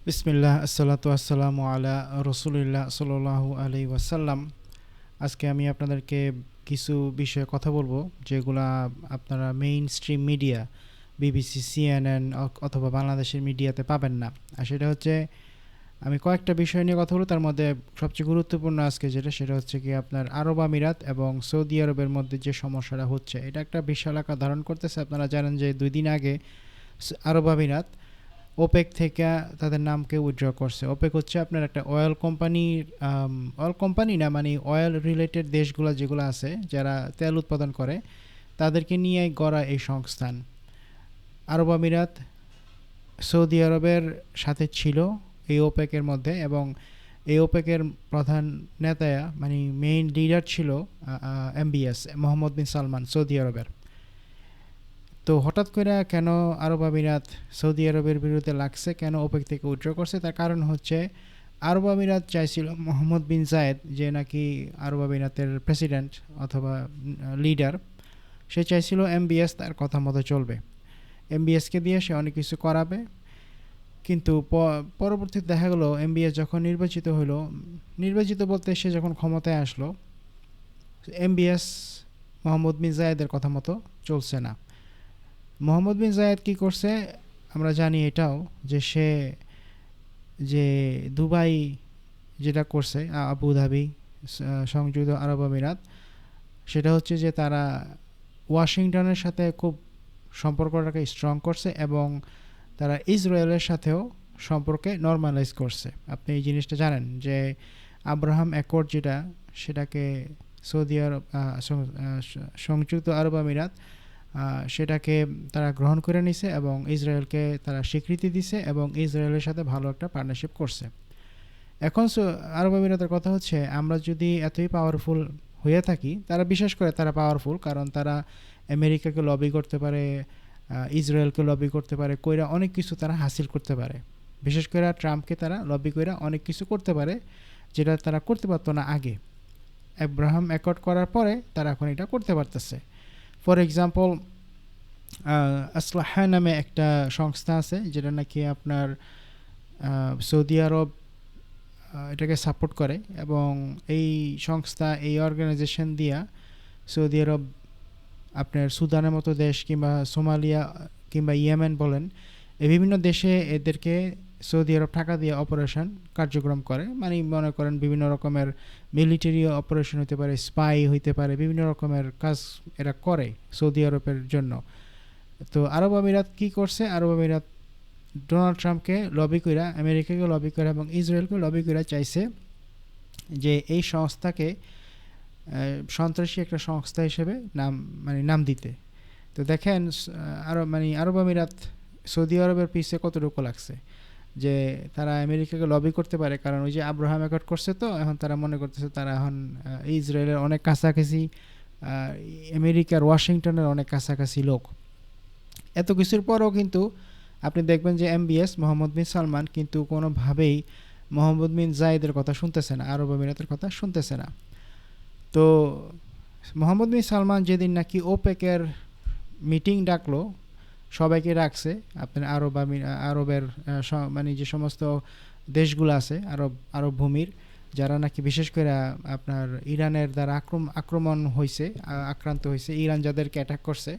বিসমিল্লাহ আসসালাতু আসসালামু আলা রসুলিল্লাহ সাল্লাল্লাহু আলাইহি ওয়াসাল্লাম। আজকে আমি আপনাদেরকে কিছু বিষয়ে কথা বলবো যেগুলা আপনারা main stream media BBC, CNN অথবা বাংলাদেশের মিডিয়াতে পাবেন না। আর সেটা হচ্ছে আমি কয়েকটা বিষয় নিয়ে কথা বলবো, তার মধ্যে সবচেয়ে গুরুত্বপূর্ণ আজকে সেটা হচ্ছে কি আপনার আরব আমিরাত এবং সৌদি আরবের মধ্যে যে সমস্যাটা হচ্ছে এটা একটা বিশাল আকার ধারণ করতেছে। আপনারা জানেন যে 2 দিন আগে আরব আমিরাত ওপেক থেকে তাদের নামকে উইথড্র করছে। ওপেক হচ্ছে আপনার একটা অয়েল কোম্পানির, অয়েল কোম্পানি না মানে অয়েল রিলেটেড দেশগুলো যেগুলো আছে যারা তেল উৎপাদন করে তাদেরকে নিয়ে গড়া এই সংস্থান। আরব আমিরাত সৌদি আরবের সাথে ছিল এই ওপেকের মধ্যে, এবং এই ওপেকের প্রধান নেতা মানে মেইন লিডার ছিল এমবিএস মোহাম্মদ বিন সালমান সৌদি আরবের। তো হঠাৎ করে কেন আরব আমিরাত সৌদি আরবের বিরুদ্ধে লাগছে, কেন ওপেক থেকে উইথড্র করছে, তার কারণ হচ্ছে আরব আমিরাত চাইছিল মোহাম্মদ বিন জায়েদ, যে নাকি আরব আমিরাতের প্রেসিডেন্ট অথবা লিডার, সে চাইছিল এমবিএস তার কথা মতো চলবে, এমবিএসকে দিয়ে সে অনেক কিছু করাবে। কিন্তু পরবর্তীতে দেখা গেলো এমবিএস যখন নির্বাচিত হলো, নির্বাচিত বলতে সে যখন ক্ষমতায় আসলো, এমবিএস মোহাম্মদ বিন জায়েদের কথা মতো চলছে না। মোহাম্মদ বিন জায়েদ কী করছে আমরা জানি এটাও, যে সে যে দুবাই যেটা করছে, আবুধাবি, সংযুক্ত আরব আমিরাত, সেটা হচ্ছে যে তারা ওয়াশিংটনের সাথে খুব সম্পর্কটাকে স্ট্রং করছে এবং তারা ইসরায়েলের সাথেও সম্পর্কে নর্মালাইজ করছে। আপনি এই জিনিসটা জানেন যে আব্রাহাম অ্যাকর্ড যেটা, সেটাকে সৌদি আরব সংযুক্ত আরব আমিরাত সেটাকে তারা গ্রহণ করে নিছে এবং ইসরায়েলকে তারা স্বীকৃতি দিছে এবং ইসরায়েলের সাথে ভালো একটা পার্টনারশিপ করছে। এখন আরব আমিরাতের কথা হচ্ছে, আমরা যদি এতই পাওয়ারফুল হয়ে থাকি, তারা বিশেষ করে তারা পাওয়ারফুল কারণ তারা আমেরিকাকে লবি করতে পারে, ইসরায়েলকে লবি করতে পারে, কইরা অনেক কিছু তারা হাসিল করতে পারে। বিশেষ করে ট্রাম্পকে তারা লবি কইরা অনেক কিছু করতে পারে যেটা তারা করতে পারতো না আগে। আব্রাহাম অ্যাকর্ড করার পরে তারা এখন এটা করতে পারতেছে। ফর এক্সাম্পল, আসলাহা নামে একটা সংস্থা আছে যেটা নাকি আপনার সৌদি আরব এটাকে সাপোর্ট করে, এবং এই সংস্থা, এই অর্গানাইজেশন দিয়া সৌদি আরব আপনার সুদানের মতো দেশ কিংবা সোমালিয়া কিংবা ইয়েমেন বলেন, এই বিভিন্ন দেশে এদেরকে সৌদি আরব টাকা দিয়ে অপারেশন কার্যক্রম করে। মানে মনে করেন বিভিন্ন রকমের মিলিটারি অপারেশন হতে পারে, স্পাই হইতে পারে, বিভিন্ন রকমের কাজ এরা করে সৌদি আরবের জন্য। তো আরব আমিরাত কী করছে, আরব আমিরাত ডোনাল্ড ট্রাম্পকে লবি কইরা, আমেরিকাকে লবি করা এবং ইসরায়েলকে লবি কইরা চাইছে যে এই সংস্থাকে সন্ত্রাসী একটা সংস্থা হিসেবে নাম দিতে। তো দেখেন আরব আমিরাত সৌদি আরবের পিছে কতটুকু লাগছে যে তারা আমেরিকাকে লবি করতে পারে, কারণ ওই যে আব্রাহাম অ্যাকর্ড করছে, তো এখন তারা মনে করতেছে তারা এখন ইসরায়েলের অনেক কাছাকাছি, আমেরিকার ওয়াশিংটনের অনেক কাছাকাছি লোক। এত কিছুর পরেও কিন্তু আপনি দেখবেন যে এমবিএস মোহাম্মদ বিন সালমান কিন্তু কোনোভাবেই মোহাম্মদ বিন জায়েদের কথা শুনতেছে না, আরব আমিরাতের কথা শুনতেছে না। তো মোহাম্মদ বিন সালমান যেদিন নাকি ওপেকের মিটিং ডাকলো, সবাইকে রাখছে আপনার আরবের মানে যে সমস্ত দেশগুলো আছে আরব ভূমির, যারা নাকি বিশেষ করে আপনার ইরানের দ্বারা আক্রমণ হয়েছে, আক্রান্ত হয়েছে, ইরান যাদেরকে অ্যাটাক করছে।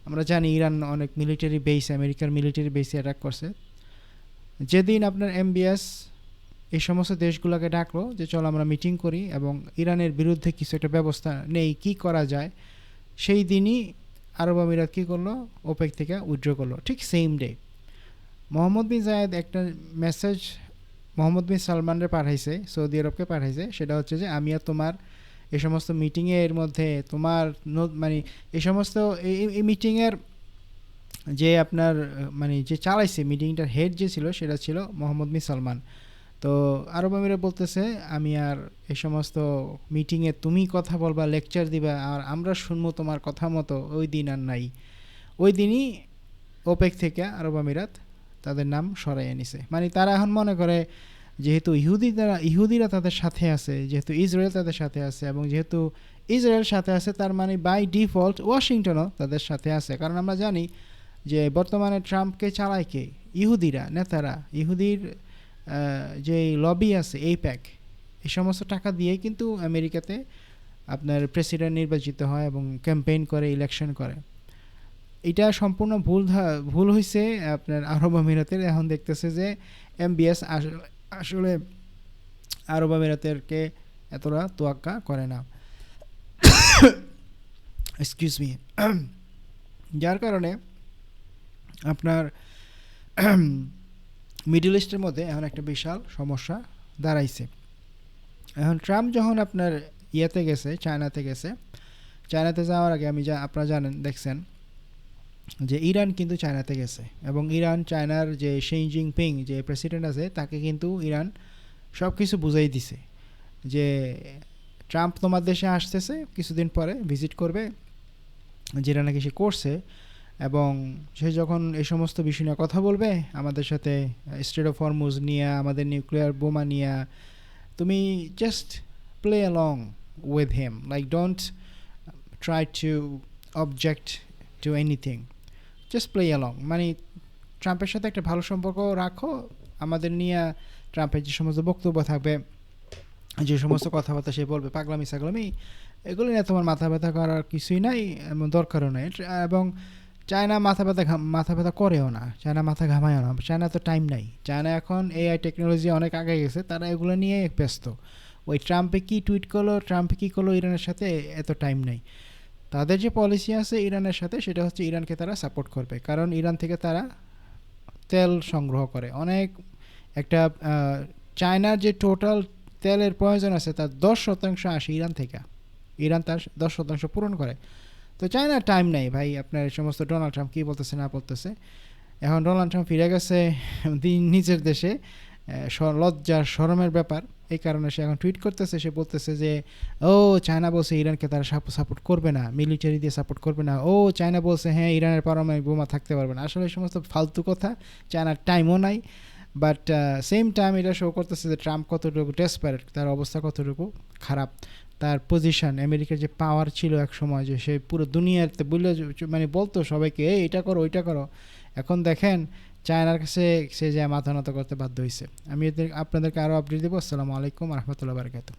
আমরা জানি ইরান অনেক মিলিটারি বেস, আমেরিকার মিলিটারি বেসে অ্যাটাক করছে। যেদিন আপনার এমবিএস এই সমস্ত দেশগুলোকে ডাকলো যে চলো আমরা মিটিং করি এবং ইরানের বিরুদ্ধে কিছু একটা ব্যবস্থা নেই, কী করা যায়, সেই দিনই আরব আমিরাত কী করলো, ওপেক থেকে উইথড্র করলো। ঠিক সেম ডে মোহাম্মদ বিন জায়েদ একটা মেসেজ মোহাম্মদ বিন সালমানের পাঠাইছে, সৌদি আরবকে পাঠাইছে, সেটা হচ্ছে যে আমি আর তোমার এই সমস্ত মিটিংয়ের মধ্যে তোমার মানে এই সমস্ত এই মিটিংয়ের যে আপনার মানে যে চালাইছে, মিটিংটার হেড যে ছিল সেটা ছিল মোহাম্মদ বিন সালমান। তো আরব আমিরাত বলতেছে আমি আর এই সমস্ত মিটিংয়ে তুমি কথা বলবা, লেকচার দিবা আর আমরা শুনবো তোমার কথা মতো, ওই দিন আর নাই। ওই দিনই ওপেক থেকে আরব আমিরাত তাদের নাম সরাইয়ে নিছে। মানে তারা এখন মনে করে যেহেতু ইহুদিরা তাদের সাথে আছে, যেহেতু ইসরায়েল তাদের সাথে আছে, এবং যেহেতু ইসরায়েল সাথে আছে, তার মানে বাই ডিফল্ট ওয়াশিংটনও তাদের সাথে আছে। কারণ আমরা জানি যে বর্তমানে ট্রাম্পকে চালায় কে, ইহুদিরা, নেতারা, ইহুদির যে লবি আছে এইপ্যাক, এই সমস্ত টাকা দিয়ে কিন্তু আমেরিকাতে আপনার প্রেসিডেন্ট নির্বাচিত হয় এবং ক্যাম্পেইন করে, ইলেকশন করে। এটা সম্পূর্ণ ভুল হয়েছে আপনার আরব আমিরাতের। এখন দেখতেছে যে এমবিএস আসলে আরব আমিরাতেরকে এতটা তোয়াক্কা করে না, এক্সকিউজ মি। যার কারণে আপনার মিডল ইস্টের মধ্যে এখন একটা বিশাল সমস্যা দাঁড়াইছে। এখন ট্রাম্প যখন আপনার ইয়েতে গেছে, চায়নাতে গেছে, চায়নাতে যাওয়ার আগে আপনারা জানেন, দেখছেন যে ইরান কিন্তু চায়নাতে গেছে, এবং ইরান চায়নার যে শি জিনপিং যে প্রেসিডেন্ট আছে তাকে কিন্তু ইরান সব কিছু বুঝাই দিছে যে ট্রাম্প তোমার দেশে আসতেছে, কিছুদিন পরে ভিজিট করবে, যেটা নাকি সে করছে। এবং সে যখন এই সমস্ত বিষয় নিয়ে কথা বলবে আমাদের সাথে, স্ট্রেট অফ হরমুজ নিয়ে, আমাদের নিউক্লিয়ার বোমা নিয়ে, তুমি just play along with him, like don't try to object to anything, just play along. মানে ট্রাম্পের সাথে একটা ভালো সম্পর্ক রাখো, আমাদের নিয়ে ট্রাম্পের যে সমস্ত বক্তব্য থাকবে, যে সমস্ত কথাবার্তা সে বলবে, পাগলামি সাগলামি, এগুলো নিয়ে তোমার মাথা ব্যথা করার কিছুই নাই, এমন দরকারও নেই। এবং চায়না মাথা ব্যথা করেও না, চায়না মাথা ঘামায়ও না, চায়না তো টাইম নাই। চায়না এখন এআই টেকনোলজি অনেক আগে গেছে, তারা এগুলো নিয়ে ব্যস্ত। ওই ট্রাম্পে কী টুইট করলো, ট্রাম্পে কী করলো, ইরানের সাথে এত টাইম নেই। তাদের যে পলিসি আছে ইরানের সাথে, সেটা হচ্ছে ইরানকে তারা সাপোর্ট করবে, কারণ ইরান থেকে তারা তেল সংগ্রহ করে অনেক। একটা চায়নার যে টোটাল তেলের প্রয়োজন আছে তার 10% আসে ইরান থেকে, ইরান তার 10% পূরণ করে। তো চায়নার টাইম নেই ভাই আপনার এই সমস্ত ডোনাল্ড ট্রাম্প কী বলতেছে না বলতেছে। এখন ডোনাল্ড ট্রাম্প ফিরে গেছে নিজের দেশে, লজ্জার শরমের ব্যাপার। এই কারণে সে এখন টুইট করতেছে, সে বলতেছে যে ও চায়না বলছে ইরানকে তারা সাপোর্ট করবে না, মিলিটারি দিয়ে সাপোর্ট করবে না। ও চায়না বলছে হ্যাঁ ইরানের পারমাণবিক বোমা থাকতে পারবে না। আসলে এই সমস্ত ফালতু কথা, চায়নার টাইমও নাই। বাট সেম টাইম এটা শো করতেছে যে ট্রাম্প কতটুকু ডেসপারেট, তার অবস্থা কতটুকু খারাপ, তার পজিশন, আমেরিকার যে পাওয়ার ছিল এক সময়, যে সে পুরো দুনিয়াতে মানে বলতো সবাইকে এই এটা করো ওইটা করো, এখন দেখেন চায়নার কাছে সে যা মাথা নত করতে বাধ্য হয়েছে। আমি আপনাদেরকে আরও আপডেট দেবো। আসসালামু আলাইকুম রহমতুল্লাহ বারকাতুহু।